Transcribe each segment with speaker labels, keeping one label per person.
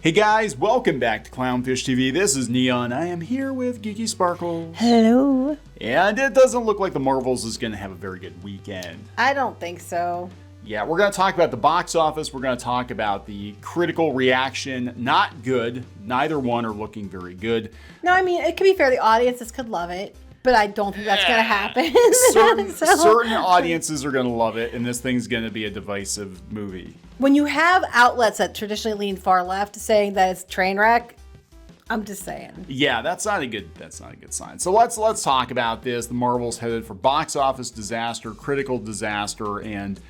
Speaker 1: Hey guys, welcome back to Clownfish TV. This is Kneon. I am here with Geeky Sparkles.
Speaker 2: Hello.
Speaker 1: And it doesn't look like the Marvels is going to have a very good weekend.
Speaker 2: I don't think so.
Speaker 1: Yeah, we're going to talk about the box office. We're going to talk about the critical reaction. Not good. Neither one are looking very good.
Speaker 2: No, I mean, it could be fair. The audiences could love it, but I don't think that's going to happen.
Speaker 1: Certain audiences are going to love it, and this thing's going to be a divisive movie.
Speaker 2: When you have outlets that traditionally lean far left saying that it's train wreck, I'm just saying.
Speaker 1: Yeah, that's not a good sign. So let's talk about this. The Marvels headed for box office disaster, critical disaster, and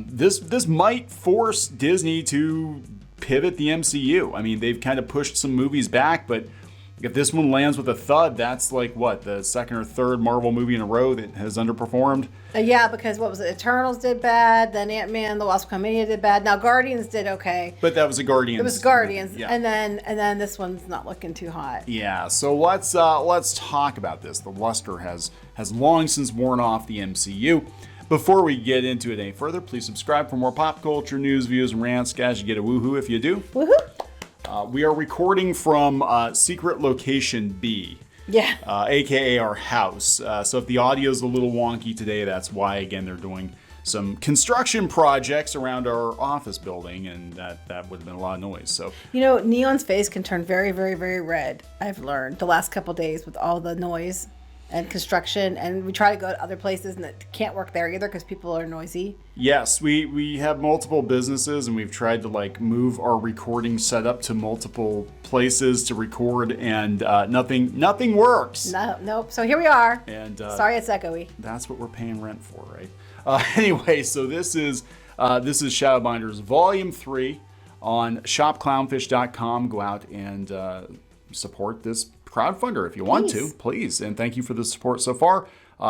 Speaker 1: this might force Disney to pivot the MCU. I mean, they've kind of pushed some movies back, but if this one lands with a thud, that's like what, the second or third Marvel movie in a row that has underperformed.
Speaker 2: Yeah, because what was it? Eternals did bad. Then Ant-Man, the Wasp Quantumania did bad. Now Guardians did okay.
Speaker 1: But that was a Guardians.
Speaker 2: It was Guardians,
Speaker 1: yeah.
Speaker 2: and then this one's not looking too hot.
Speaker 1: Yeah. So let's talk about this. The luster has long since worn off the MCU. Before we get into it any further, please subscribe for more pop culture news, views, and rants. Guys, you get a woohoo if you do.
Speaker 2: Woohoo!
Speaker 1: We are recording from Secret Location B.
Speaker 2: Yeah.
Speaker 1: AKA our house. So if the audio is a little wonky today, that's why. Again, they're doing some construction projects around our office building, and that would have been a lot of noise. So
Speaker 2: you know, Neon's face can turn very, very, very red. I've learned the last couple days with all the noise and construction, and we try to go to other places, and it can't work there either because people are noisy.
Speaker 1: Yes, we have multiple businesses, and we've tried to move our recording setup to multiple places to record, and nothing works.
Speaker 2: Nope. So here we are.
Speaker 1: And
Speaker 2: sorry, it's echoey.
Speaker 1: That's what we're paying rent for, right? Anyway, so this is Shadowbinders Volume 3 on shopclownfish.com. Go out and support this crowdfunder if you want to, please. And thank you for the support so far.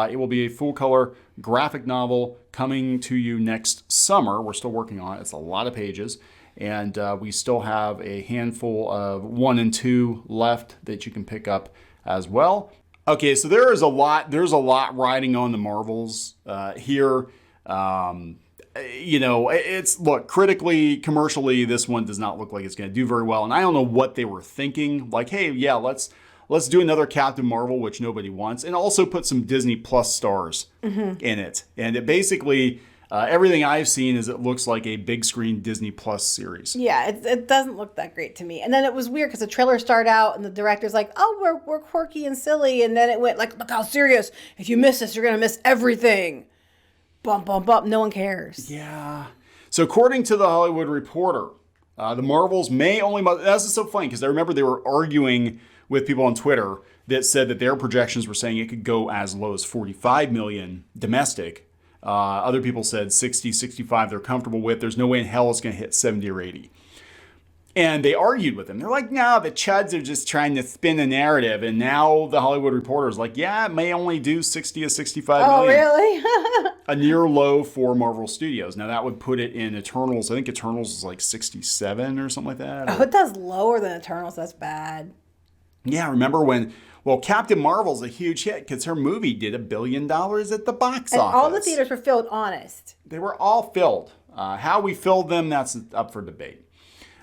Speaker 1: It will be a full-color graphic novel coming to you next summer. We're still working on it. It's a lot of pages. And we still have a handful of 1 and 2 left that you can pick up as well. Okay, so there's a lot riding on the Marvels here. Look, critically, commercially, this one does not look like it's going to do very well. And I don't know what they were thinking. Like, hey, yeah, let's do another Captain Marvel, which nobody wants, and also put some Disney Plus stars in it. And it basically, everything I've seen is it looks like a big screen Disney Plus series.
Speaker 2: Yeah, it doesn't look that great to me. And then it was weird because the trailer started out and the director's like, oh, we're quirky and silly. And then it went like, look how serious. If you miss this, you're going to miss everything. Bump, bump, bump. No one cares.
Speaker 1: Yeah. So according to the Hollywood Reporter, the Marvels may only... This is so funny because I remember they were arguing with people on Twitter that said that their projections were saying it could go as low as 45 million domestic. Other people said 60, 65 they're comfortable with. There's no way in hell it's going to hit 70 or 80. And they argued with them. They're like, no, the chuds are just trying to spin a narrative. And now the Hollywood Reporter is like, yeah, it may only do 60 to 65 million.
Speaker 2: Oh, really?
Speaker 1: A near low for Marvel Studios. Now, that would put it in Eternals. I think Eternals is like 67 or something like that.
Speaker 2: Oh, it does lower than Eternals. That's bad.
Speaker 1: Yeah, remember when... Well, Captain Marvel's a huge hit because her movie did $1 billion at the box office.
Speaker 2: And all the theaters were filled, honest.
Speaker 1: They were all filled. How we filled them, that's up for debate.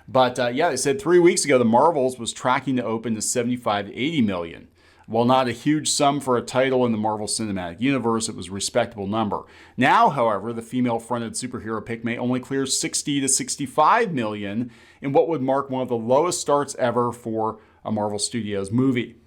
Speaker 1: But they said 3 weeks ago the Marvels was tracking to open to 75 to 80 million. While not a huge sum for a title in the Marvel Cinematic Universe, it was a respectable number. Now, however, the female-fronted superhero pick may only clear 60 to 65 million in what would mark one of the lowest starts ever for a Marvel Studios movie.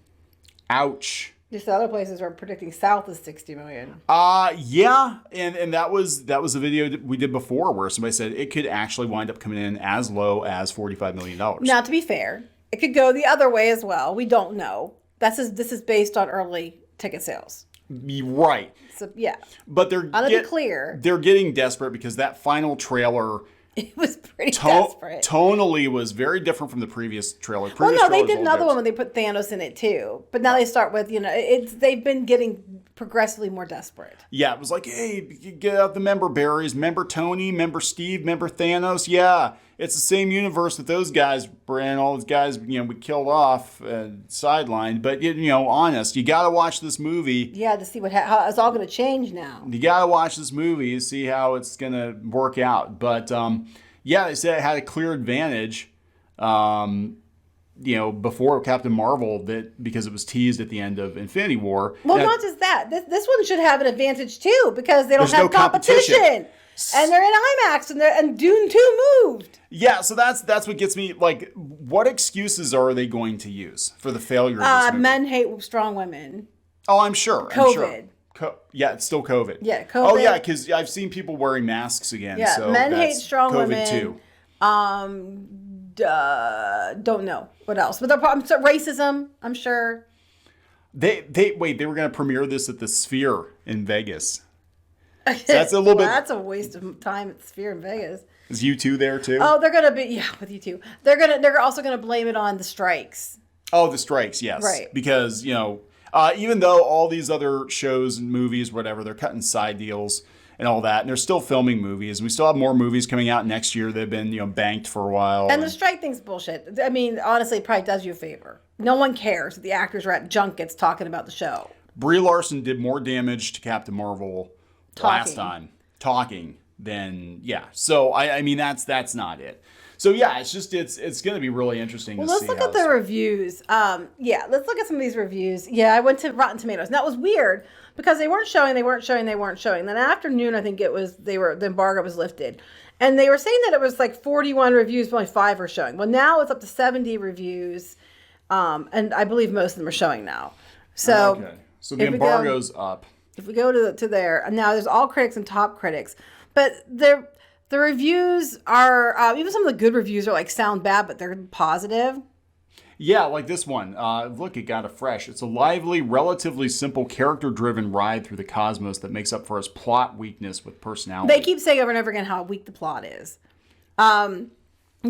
Speaker 1: Ouch.
Speaker 2: Just the other places are predicting south of 60 million.
Speaker 1: Yeah, and that was a video that we did before where somebody said it could actually wind up coming in as low as $45 million.
Speaker 2: Now, to be fair, it could go the other way as well. We don't know. This is based on early ticket sales.
Speaker 1: Right.
Speaker 2: So, yeah.
Speaker 1: But
Speaker 2: to be clear,
Speaker 1: they're getting desperate because that final trailer...
Speaker 2: It was pretty desperate.
Speaker 1: Tonally was very different from the previous trailer.
Speaker 2: They did another one when they put Thanos in it too. But now they start with, they've been getting progressively more desperate. Yeah,
Speaker 1: it was like, hey, get out the member berries. Member Tony, member Steve, member Thanos. Yeah, it's the same universe that those guys were in. All those guys, we killed off, sidelined. But, honest, you got to watch this movie.
Speaker 2: Yeah, to see how it's all going to change now.
Speaker 1: You got to watch this movie to see how it's going to work out. But, they said it had a clear advantage before Captain Marvel, that because it was teased at the end of Infinity War.
Speaker 2: Well, not just that. This one should have an advantage too because they don't
Speaker 1: There's no
Speaker 2: have competition. And they're in IMAX, and Dune 2 moved.
Speaker 1: Yeah, so that's what gets me. Like, what excuses are they going to use for the failure of this movie?
Speaker 2: Men hate strong women.
Speaker 1: Oh, I'm sure.
Speaker 2: COVID.
Speaker 1: Yeah, it's still COVID.
Speaker 2: Yeah, COVID.
Speaker 1: Oh, yeah, because I've seen people wearing masks again.
Speaker 2: Yeah,
Speaker 1: so
Speaker 2: men hate strong
Speaker 1: COVID
Speaker 2: women.
Speaker 1: Too.
Speaker 2: Don't know what else, but racism. I'm sure.
Speaker 1: They were going to premiere this at the Sphere in Vegas. So that's a little bit.
Speaker 2: That's a waste of time at the Sphere in Vegas.
Speaker 1: Is U2 there too?
Speaker 2: Oh, they're gonna be with U2. They're also gonna blame it on the strikes.
Speaker 1: Oh, the strikes, yes.
Speaker 2: Right.
Speaker 1: Because even though all these other shows and movies, whatever, they're cutting side deals and all that, and they're still filming movies. We still have more movies coming out next year. They've been banked for a while.
Speaker 2: And the strike thing's bullshit. I mean, honestly, it probably does you a favor. No one cares that the actors are at junkets talking about the show.
Speaker 1: Brie Larson did more damage to Captain Marvel last time talking than So I mean that's not it. So yeah, it's going to be really interesting.
Speaker 2: Well,
Speaker 1: to
Speaker 2: let's
Speaker 1: see
Speaker 2: look at the reviews. Let's look at some of these reviews. Yeah, I went to Rotten Tomatoes. And that was weird because they weren't showing. Then afternoon, I think the embargo was lifted, and they were saying that it was like 41 reviews, but only 5 were showing. Well, now it's up to 70 reviews, and I believe most of them are showing now. So
Speaker 1: okay. So the embargo's up.
Speaker 2: If we go to there, and now there's all critics and top critics, but the reviews are even some of the good reviews are like sound bad, but they're positive.
Speaker 1: Yeah, like this one. Look, it got a fresh. It's a lively, relatively simple, character-driven ride through the cosmos that makes up for its plot weakness with personality.
Speaker 2: They keep saying over and over again how weak the plot is. You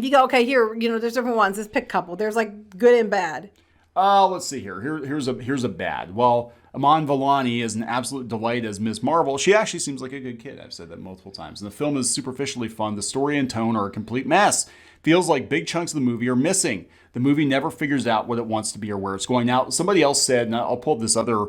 Speaker 2: go, okay, here, there's different ones. Let's pick a couple. There's like good and bad.
Speaker 1: Let's see here. Here's a bad. Well, Aman Vellani is an absolute delight as Ms. Marvel. She actually seems like a good kid. I've said that multiple times. And the film is superficially fun. The story and tone are a complete mess. Feels like big chunks of the movie are missing. The movie never figures out what it wants to be or where it's going. Now, somebody else said, and I'll pull up this other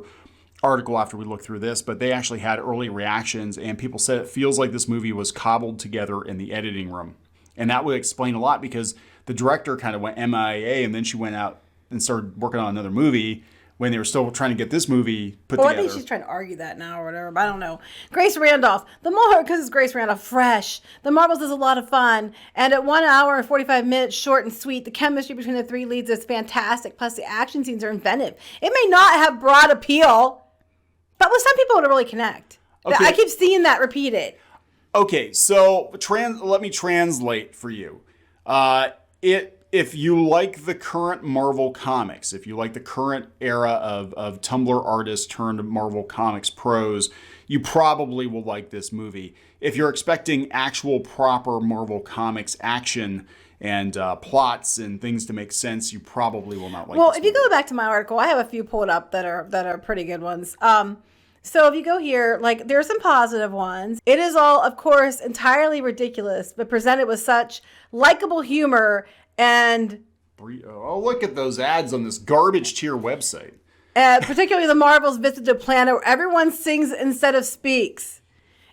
Speaker 1: article after we look through this, but they actually had early reactions, and people said it feels like this movie was cobbled together in the editing room. And that would explain a lot because the director kind of went MIA, and then she went out and started working on another movie when they were still trying to get this movie put together.
Speaker 2: I think she's trying to argue that now or whatever, but I don't know. Grace Randolph. Because it's Grace Randolph, fresh. The Marvels is a lot of fun. And at 1 hour and 45 minutes, short and sweet, the chemistry between the 3 leads is fantastic. Plus, the action scenes are inventive. It may not have broad appeal, but with some people, it'll really connect. Okay. I keep seeing that repeated.
Speaker 1: Okay, so let me translate for you. If you like the current Marvel comics, if you like the current era of Tumblr artists turned Marvel Comics pros, you probably will like this movie. If you're expecting actual proper Marvel Comics action and plots and things to make sense, you probably will not like this movie. Well,
Speaker 2: if you go back to my article, I have a few pulled up that are pretty good ones. So if you go here, like there are some positive ones. It is all, of course, entirely ridiculous, but presented with such likable humor. And
Speaker 1: look at those ads on this garbage tier website.
Speaker 2: Particularly the Marvels visit a planet where everyone sings instead of speaks.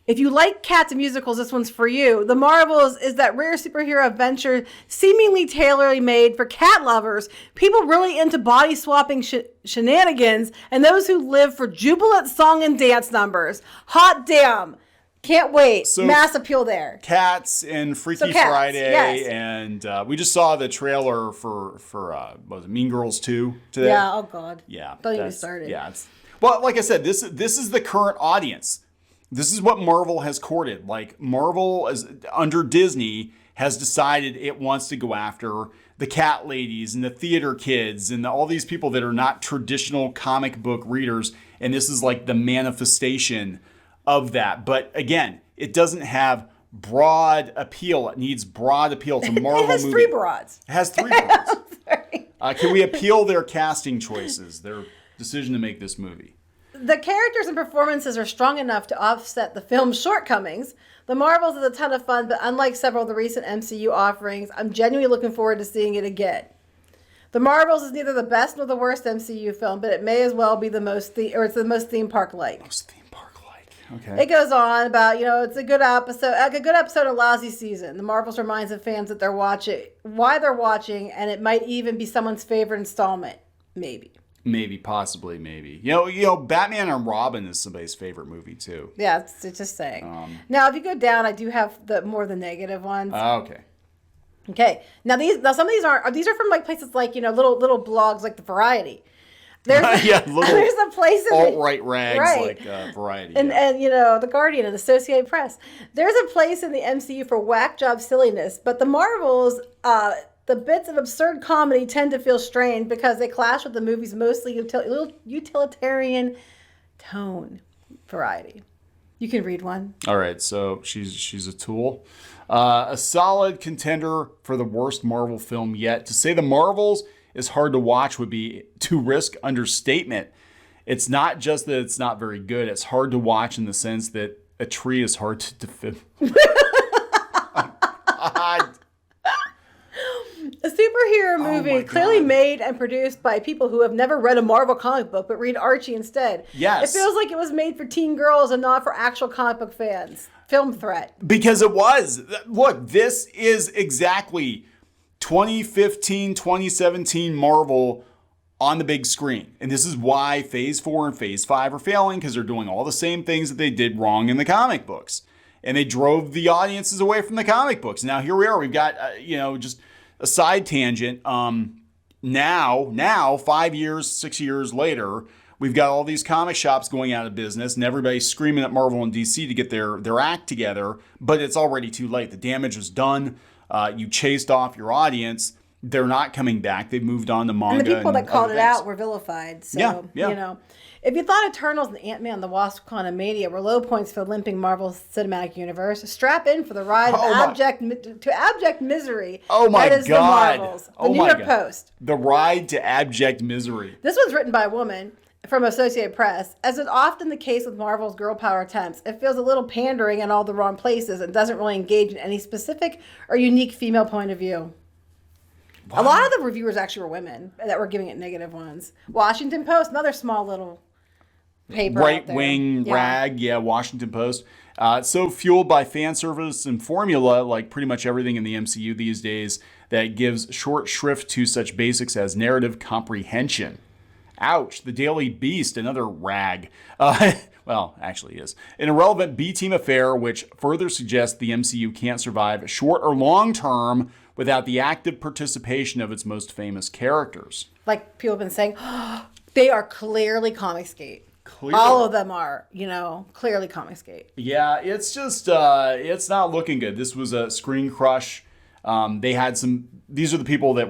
Speaker 2: If you like cats and musicals, this one's for you. The Marvels is that rare superhero adventure seemingly tailor-made for cat lovers, people really into body swapping shenanigans, and those who live for jubilant song and dance numbers. Hot damn. Can't wait. So mass appeal there.
Speaker 1: Cats and Freaky Friday. Yes. And we just saw the trailer for what was it, Mean Girls 2 today?
Speaker 2: Yeah, oh God.
Speaker 1: Yeah.
Speaker 2: Don't even start it.
Speaker 1: Yeah. Well, like I said, this is the current audience. This is what Marvel has courted. Like Marvel under Disney has decided it wants to go after the cat ladies and the theater kids and all these people that are not traditional comic book readers. And this is like the manifestation of that. But again, it doesn't have broad appeal. It needs broad appeal to Marvel movies.
Speaker 2: It has 3 broads.
Speaker 1: It has 3 broads. Can we appeal their casting choices, their decision to make this movie?
Speaker 2: The characters and performances are strong enough to offset the film's shortcomings. The Marvels is a ton of fun, but unlike several of the recent MCU offerings, I'm genuinely looking forward to seeing it again. The Marvels is neither the best nor the worst MCU film, but it may as well be the most theme park-like.
Speaker 1: Most theme park-like. Okay.
Speaker 2: It goes on about, it's a good episode, a lousy season. The Marvels reminds the fans that they're watching, why they're watching, and it might even be someone's favorite installment. Maybe.
Speaker 1: Maybe, possibly, maybe. Batman and Robin is somebody's favorite movie too.
Speaker 2: Yeah, it's just saying. Now, if you go down, I do have the negative ones.
Speaker 1: Okay.
Speaker 2: Okay. Now some of these are from like places like little blogs like the Variety. There's there's a place in
Speaker 1: alt-right rags like Variety.
Speaker 2: And the Guardian and the Associated Press. There's a place in the MCU for whack job silliness, but the Marvels, the bits of absurd comedy tend to feel strained because they clash with the movie's mostly utilitarian tone. Variety. You can read one.
Speaker 1: All right, so she's a tool. A solid contender for the worst Marvel film yet. To say the Marvels is hard to watch would be to risk understatement. It's not just that it's not very good. It's hard to watch in the sense that a tree is hard to defend.
Speaker 2: A superhero movie clearly made and produced by people who have never read a Marvel comic book but read Archie instead.
Speaker 1: Yes.
Speaker 2: It feels like it was made for teen girls and not for actual comic book fans. Film threat.
Speaker 1: Because it was. Look, this is exactly 2015, 2017 Marvel on the big screen. And this is why Phase 4 and Phase 5 are failing, because they're doing all the same things that they did wrong in the comic books. And they drove the audiences away from the comic books. Now here we are. We've got, just a side tangent. Now, 5 years, 6 years later, we've got all these comic shops going out of business and everybody's screaming at Marvel and DC to get their act together, but it's already too late. The damage was done. You chased off your audience. They're not coming back. They've moved on to manga.
Speaker 2: And the people that called it
Speaker 1: out
Speaker 2: were vilified. So, if you thought Eternals and Ant-Man the Wasp: Quantumania were low points for the limping Marvel Cinematic Universe, strap in for the ride of abject misery.
Speaker 1: Oh my
Speaker 2: that is
Speaker 1: God.
Speaker 2: The Marvels. The New York Post.
Speaker 1: The ride to abject misery.
Speaker 2: This was written by a woman from Associated Press. As is often the case with Marvel's girl power attempts, it feels a little pandering in all the wrong places and doesn't really engage in any specific or unique female point of view. Wow. A lot of the reviewers actually were women that were giving it negative ones. Washington Post, another small little paper.
Speaker 1: Right-wing rag, Washington Post. It's so fueled by fan service and formula, like pretty much everything in the MCU these days, that gives short shrift to such basics as narrative comprehension. Ouch, the Daily Beast, another rag. Well, actually is. An irrelevant B-team affair, which further suggests the MCU can't survive short or long term without the active participation of its most famous characters.
Speaker 2: Like people have been saying, they are clearly Comicsgate.
Speaker 1: Clearly.
Speaker 2: All of them are, clearly Comicsgate.
Speaker 1: Yeah, it's just, it's not looking good. This was a screen crush. They had these are the people that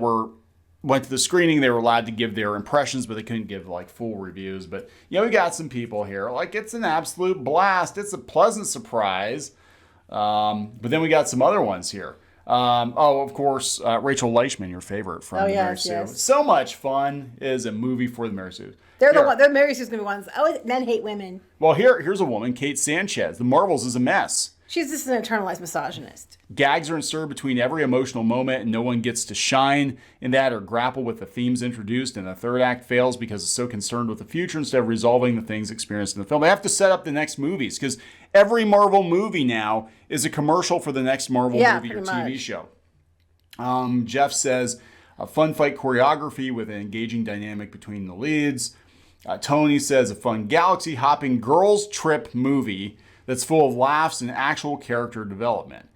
Speaker 1: went to the screening. They were allowed to give their impressions, but they couldn't give full reviews. But we got some people here. It's an absolute blast. It's a pleasant surprise. But then we got some other ones here. Of course, Rachel Leichman, your favorite from the Mary Sue.
Speaker 2: Yes.
Speaker 1: So much fun is a movie for the Mary Sue.
Speaker 2: They're Mary Sue's gonna be ones. Oh, men hate women.
Speaker 1: Well, here's a woman, Kate Sanchez. The Marvels is a mess.
Speaker 2: She's just an internalized misogynist.
Speaker 1: Gags are inserted between every emotional moment, and no one gets to shine in that or grapple with the themes introduced. And the third act fails because it's so concerned with the future instead of resolving the things experienced in the film. They have to set up the next movies because every Marvel movie now is a commercial for the next Marvel movie or TV show. Jeff says, a fun fight choreography with an engaging dynamic between the leads. Tony says, a fun galaxy-hopping girls' trip movie that's full of laughs and actual character development.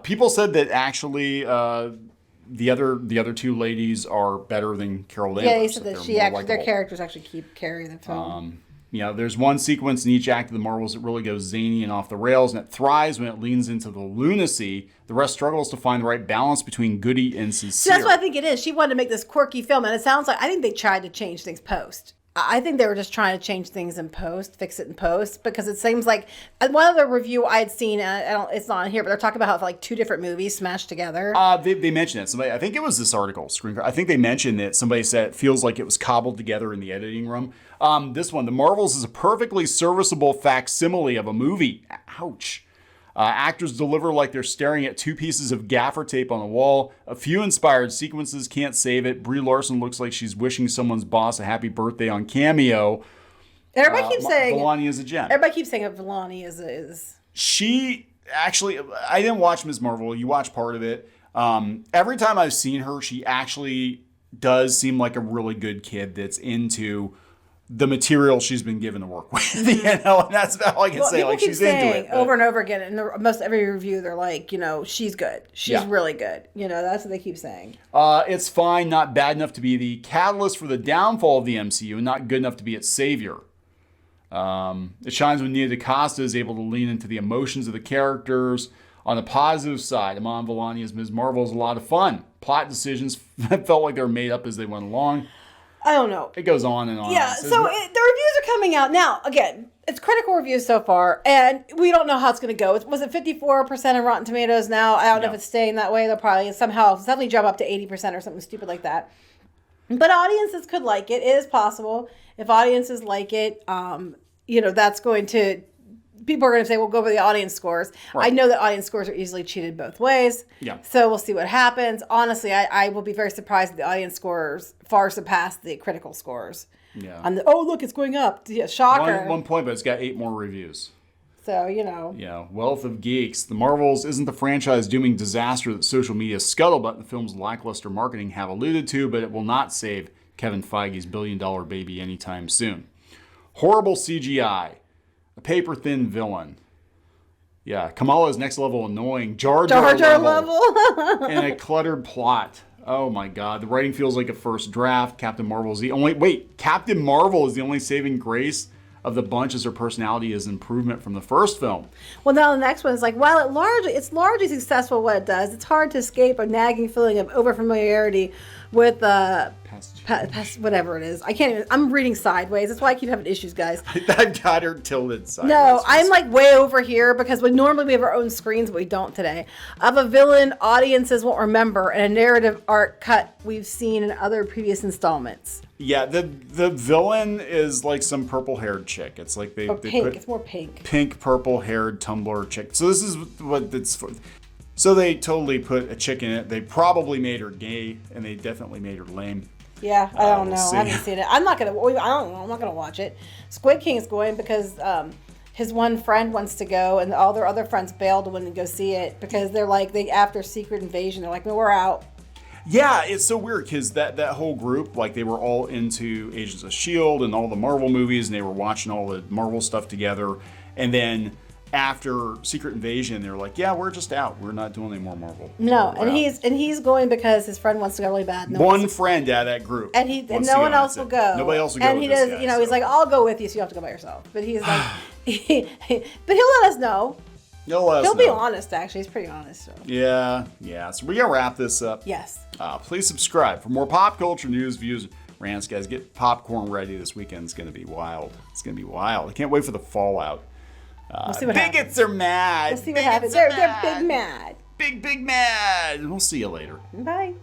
Speaker 1: People said that actually the other two ladies are better than Carol Danvers.
Speaker 2: Yeah, they said that their characters actually carry the film.
Speaker 1: There's one sequence in each act of the Marvels that really goes zany and off the rails, and it thrives when it leans into the lunacy. The rest struggles to find the right balance between goody and sincere.
Speaker 2: So that's what I think it is. She wanted to make this quirky film, and it sounds like I think they tried to change things post. I think they were just trying to change things in post, fix it in post, because it seems like one other review I had seen, and it's not on here, but they're talking about how two different movies smashed together.
Speaker 1: They mentioned it. I think it was this article, I think they mentioned that somebody said it feels like it was cobbled together in the editing room. This one, The Marvels is a perfectly serviceable facsimile of a movie. Ouch. Actors deliver like they're staring at two pieces of gaffer tape on a wall. A few inspired sequences can't save it. Brie Larson looks like she's wishing someone's boss a happy birthday on Cameo.
Speaker 2: Everybody keeps saying
Speaker 1: Vellani is a gem.
Speaker 2: Everybody keeps saying that Vellani is.
Speaker 1: She actually, I didn't watch Ms. Marvel. You watched part of it. Every time I've seen her, she actually does seem like a really good kid that's into the material she's been given to work with, you know, and that's all I can say. Like, she's into it.
Speaker 2: Over and over again, in most every review, they're like, you know, she's good. She's really good. You know, that's what they keep saying.
Speaker 1: It's fine, not bad enough to be the catalyst for the downfall of the MCU, and not good enough to be its savior. It shines when Nia DaCosta is able to lean into the emotions of the characters. On the positive side, Iman Vellani as Ms. Marvel is a lot of fun. Plot decisions felt like they were made up as they went along.
Speaker 2: I don't know.
Speaker 1: It goes on and on.
Speaker 2: Yeah, the reviews are coming out. Now, again, it's critical reviews so far, and we don't know how it's going to go. Was it 54% on Rotten Tomatoes now? I don't know if it's staying that way. They'll probably suddenly jump up to 80% or something stupid like that. But audiences could like it. It is possible. If audiences like it, you know, that's going to... People are going to say, well, go over the audience scores. Right. I know that audience scores are easily cheated both ways. Yeah. So we'll see what happens. Honestly, I will be very surprised if the audience scores far surpass the critical scores. Yeah. Look, it's going up. Yeah, shocker.
Speaker 1: One point, but it's got 8 more reviews.
Speaker 2: So, you know.
Speaker 1: Yeah. Wealth of Geeks. The Marvels isn't the franchise-dooming disaster that social media scuttlebutt and the film's lackluster marketing have alluded to, but it will not save Kevin Feige's billion-dollar baby anytime soon. Horrible CGI. A paper-thin villain. Yeah, Kamala is next level annoying. Jar Jar level. And a cluttered plot. Oh my God, the writing feels like a first draft. Captain Marvel is the only saving grace of the bunch, as her personality is improvement from the first film.
Speaker 2: Well, now the next one is like, while it's largely successful what it does, it's hard to escape a nagging feeling of overfamiliarity with whatever it is. I can't even, I'm reading sideways. That's why I keep having issues, guys.
Speaker 1: I've got her tilted sideways.
Speaker 2: No, I'm like way over here because normally we have our own screens, but we don't today. Of a villain audiences won't remember and a narrative arc cut we've seen in other previous installments.
Speaker 1: Yeah, the villain is like some purple-haired chick. It's like they put
Speaker 2: it's more pink.
Speaker 1: Pink, purple-haired Tumblr chick. So this is what it's for. So they totally put a chick in it. They probably made her gay, and they definitely made her lame.
Speaker 2: Yeah, I don't know. I haven't seen it. I'm not gonna watch it. Squid King is going because his one friend wants to go, and all their other friends bailed to go see it because they're like after Secret Invasion, they're like, no, we're out.
Speaker 1: Yeah, it's so weird because that whole group, like, they were all into Agents of S.H.I.E.L.D. and all the Marvel movies, and they were watching all the Marvel stuff together. And then after Secret Invasion, they were like, yeah, we're just out. We're not doing any more Marvel.
Speaker 2: No, and he's going because his friend wants to go really bad.
Speaker 1: One friend out of that group.
Speaker 2: And no one else will go.
Speaker 1: Nobody else will go.
Speaker 2: And he does, he's like, I'll go with you so you don't have to go by yourself. But he's like, but he'll let us know. He'll be honest, actually. He's pretty honest. So.
Speaker 1: Yeah. So we're going to wrap this up.
Speaker 2: Yes.
Speaker 1: Please subscribe for more pop culture news, views, rants. Guys, get popcorn ready. This weekend is going to be wild. It's going to be wild. I can't wait for the fallout.
Speaker 2: We'll see what happens.
Speaker 1: Bigots are mad.
Speaker 2: We'll see what happens. They're big mad.
Speaker 1: Big mad. We'll see you later.
Speaker 2: Bye.